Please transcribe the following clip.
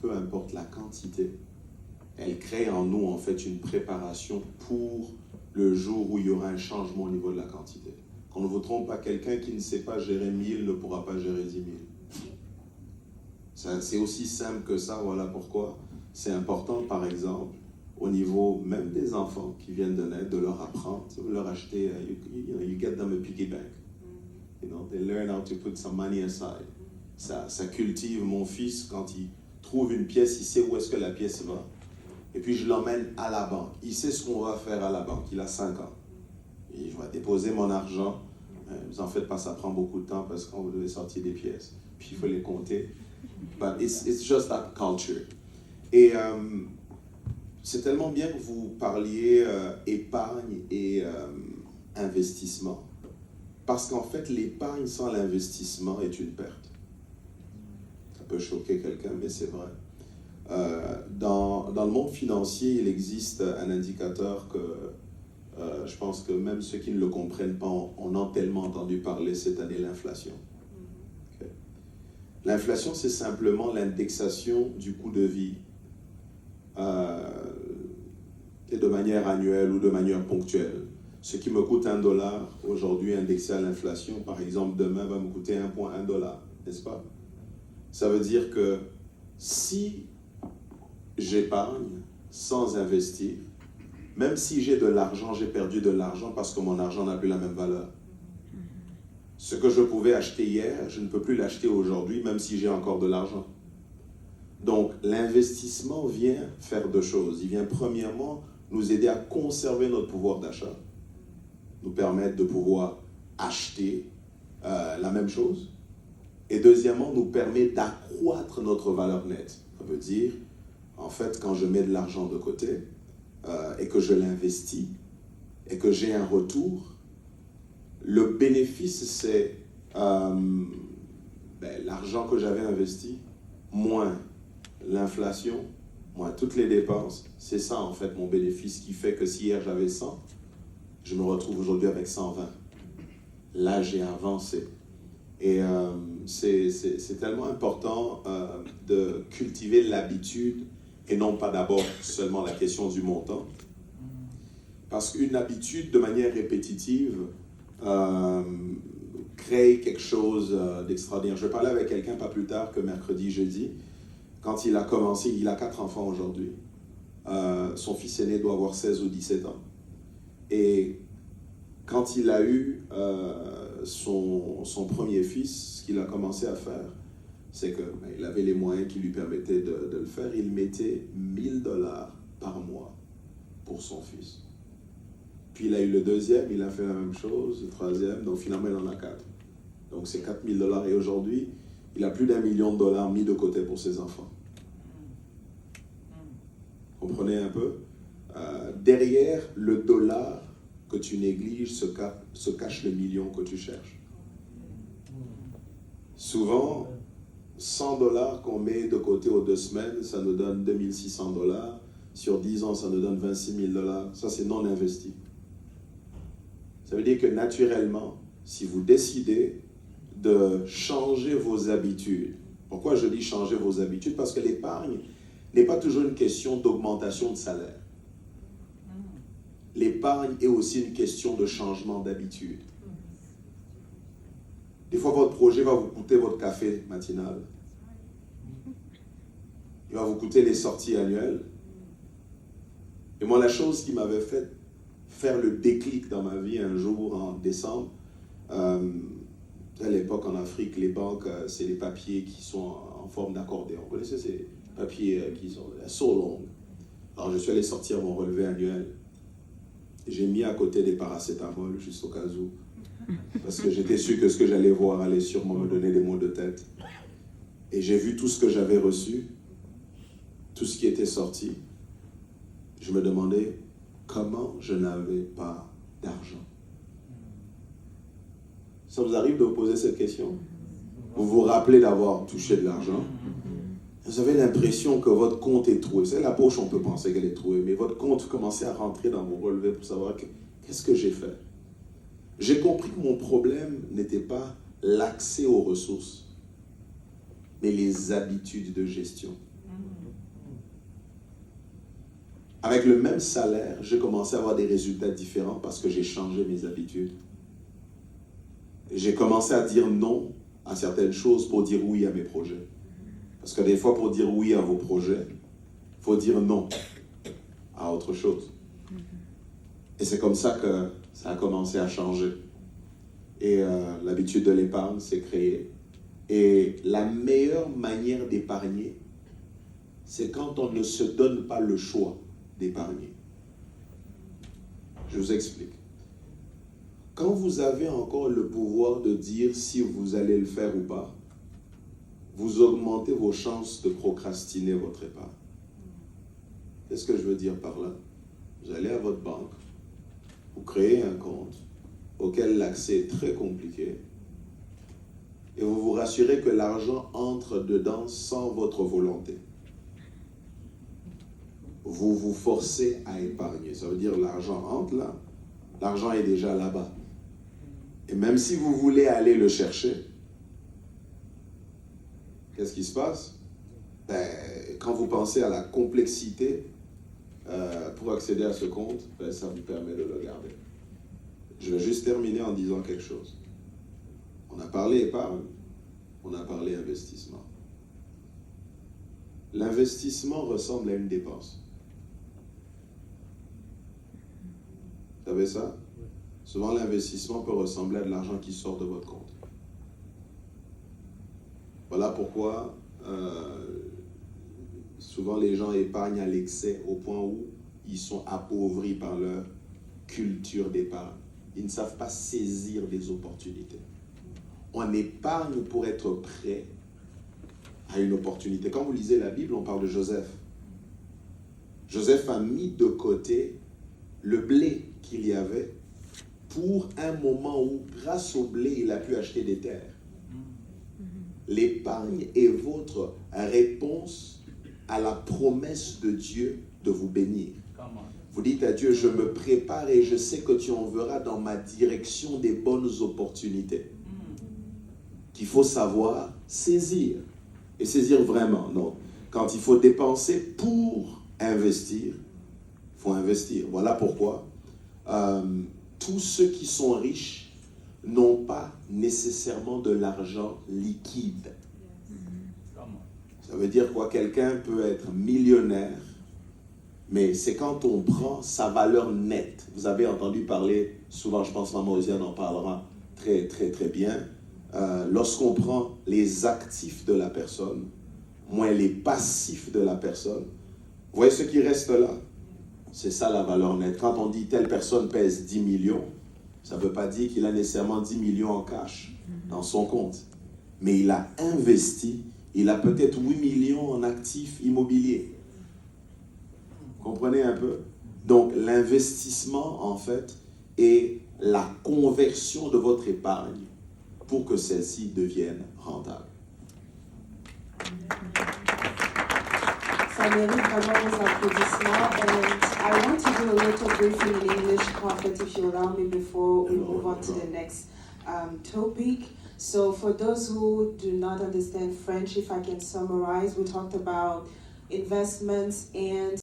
peu importe la quantité, elle crée en nous en fait une préparation pour le jour où il y aura un changement au niveau de la quantité. Qu'on ne vous trompe pas, quelqu'un qui ne sait pas gérer 1000 ne pourra pas gérer 10 000. C'est aussi simple que ça, voilà pourquoi c'est important, par exemple, au niveau même des enfants qui viennent de naître, de leur apprendre, de leur acheter, you get them a piggy bank. They learn how to put some money aside. Ça cultive mon fils, quand il trouve une pièce, il sait où est-ce que la pièce va. Et puis je l'emmène à la banque. Il sait ce qu'on va faire à la banque. Il a 5 ans. Et je vais déposer mon argent. Vous en faites pas, ça prend beaucoup de temps parce qu'on vous devez sortir des pièces. Puis il faut les compter. But it's just that culture. Et c'est tellement bien que vous parliez épargne et investissement. Parce qu'en fait, l'épargne sans l'investissement est une perte. Ça peut choquer quelqu'un, mais c'est vrai. Dans le monde financier, il existe un indicateur que je pense que même ceux qui ne le comprennent pas en ont tellement entendu parler cette année, l'inflation. Okay. L'inflation, c'est simplement l'indexation du coût de vie et de manière annuelle ou de manière ponctuelle. Ce qui me coûte $1 aujourd'hui indexé à l'inflation, par exemple, demain va me coûter $1.1, n'est-ce pas? Ça veut dire que si j'épargne sans investir, même si j'ai de l'argent, j'ai perdu de l'argent parce que mon argent n'a plus la même valeur. Ce que je pouvais acheter hier, je ne peux plus l'acheter aujourd'hui, même si j'ai encore de l'argent. Donc, l'investissement vient faire deux choses. Il vient premièrement nous aider à conserver notre pouvoir d'achat, nous permettre de pouvoir acheter la même chose. Et deuxièmement, nous permet d'accroître notre valeur nette. Ça veut dire, en fait, quand je mets de l'argent de côté et que je l'investis et que j'ai un retour, le bénéfice, c'est l'argent que j'avais investi, moins l'inflation, moins toutes les dépenses. C'est ça, en fait, mon bénéfice qui fait que si hier j'avais 100, je me retrouve aujourd'hui avec 120. Là, j'ai avancé. Et c'est tellement important de cultiver l'habitude et non pas d'abord seulement la question du montant. Parce qu'une habitude de manière répétitive crée quelque chose d'extraordinaire. Je parlais avec quelqu'un pas plus tard que mercredi, jeudi, quand il a commencé, il a 4 enfants aujourd'hui. Son fils aîné doit avoir 16 ou 17 ans. Et quand il a eu son premier fils, ce qu'il a commencé à faire, c'est qu'il avait les moyens qui lui permettaient de le faire. Il mettait $1000 par mois pour son fils. Puis il a eu le deuxième, il a fait la même chose, le troisième, donc finalement il en a 4. Donc c'est $4000 et aujourd'hui, il a plus d'1 million de dollars mis de côté pour ses enfants. Comprenez un peu? Derrière le dollar que tu négliges se cache le million que tu cherches. Souvent, $100 qu'on met de côté aux 2 semaines, ça nous donne $2600. Sur 10 ans, ça nous donne $26 000. Ça, c'est non investi. Ça veut dire que naturellement, si vous décidez de changer vos habitudes, pourquoi je dis changer vos habitudes? Parce que l'épargne n'est pas toujours une question d'augmentation de salaire. L'épargne est aussi une question de changement d'habitude. Des fois, votre projet va vous coûter votre café matinal. Il va vous coûter les sorties annuelles. Et moi, la chose qui m'avait fait faire le déclic dans ma vie un jour en décembre, à l'époque en Afrique, les banques, c'est les papiers qui sont en forme d'accordéon. Vous connaissez ces papiers qui sont so long. Alors, je suis allé sortir mon relevé annuel. J'ai mis à côté des paracétamol, juste au cas où. Parce que j'étais sûr que ce que j'allais voir allait sûrement me donner des maux de tête. Et j'ai vu tout ce que j'avais reçu, tout ce qui était sorti. Je me demandais comment je n'avais pas d'argent. Ça vous arrive de vous poser cette question? Vous vous rappelez d'avoir touché de l'argent? Vous avez l'impression que votre compte est troué. C'est la poche, on peut penser qu'elle est trouée, mais votre compte commençait à rentrer dans vos relevés pour savoir qu'est-ce que j'ai fait. J'ai compris que mon problème n'était pas l'accès aux ressources, mais les habitudes de gestion. Avec le même salaire, j'ai commencé à avoir des résultats différents parce que j'ai changé mes habitudes. J'ai commencé à dire non à certaines choses pour dire oui à mes projets. Parce que des fois, pour dire oui à vos projets, il faut dire non à autre chose. Et c'est comme ça que ça a commencé à changer. Et l'habitude de l'épargne s'est créée. Et la meilleure manière d'épargner, c'est quand on ne se donne pas le choix d'épargner. Je vous explique. Quand vous avez encore le pouvoir de dire si vous allez le faire ou pas, vous augmentez vos chances de procrastiner votre épargne. Qu'est-ce que je veux dire par là? Vous allez à votre banque, vous créez un compte auquel l'accès est très compliqué et vous vous rassurez que l'argent entre dedans sans votre volonté. Vous vous forcez à épargner. Ça veut dire l'argent entre là, l'argent est déjà là-bas. Et même si vous voulez aller le chercher, qu'est-ce qui se passe? Quand vous pensez à la complexité pour accéder à ce compte, ça vous permet de le garder. Je vais juste terminer en disant quelque chose. On a parlé épargne, on a parlé investissement. L'investissement ressemble à une dépense. Vous savez ça? Souvent, l'investissement peut ressembler à de l'argent qui sort de votre compte. Voilà pourquoi souvent les gens épargnent à l'excès au point où ils sont appauvris par leur culture d'épargne. Ils ne savent pas saisir les opportunités. On épargne pour être prêt à une opportunité. Quand vous lisez la Bible, on parle de Joseph. Joseph a mis de côté le blé qu'il y avait pour un moment où, grâce au blé, il a pu acheter des terres. L'épargne est votre réponse à la promesse de Dieu de vous bénir. Vous dites à Dieu, je me prépare et je sais que tu enverras dans ma direction des bonnes opportunités qu'il faut savoir saisir. Et saisir vraiment, non. Quand il faut dépenser pour investir, il faut investir. Voilà pourquoi tous ceux qui sont riches n'ont pas nécessairement de l'argent liquide. Ça veut dire quoi? Quelqu'un peut être millionnaire, mais c'est quand on prend sa valeur nette. Vous avez entendu parler, souvent je pense que Maman Osiane en parlera très très très bien, lorsqu'on prend les actifs de la personne, moins les passifs de la personne, vous voyez ce qui reste là? C'est ça la valeur nette. Quand on dit telle personne pèse 10 millions, ça ne veut pas dire qu'il a nécessairement 10 millions en cash dans son compte. Mais il a investi, il a peut-être 8 millions en actifs immobiliers. Vous comprenez un peu? Donc l'investissement, en fait, est la conversion de votre épargne pour que celle-ci devienne rentable. Ça mérite vraiment vos applaudissements. And I want to do a little briefing in English, Prophet, if you allow me, before we move on to the next topic. So for those who do not understand French, if I can summarize, we talked about investments and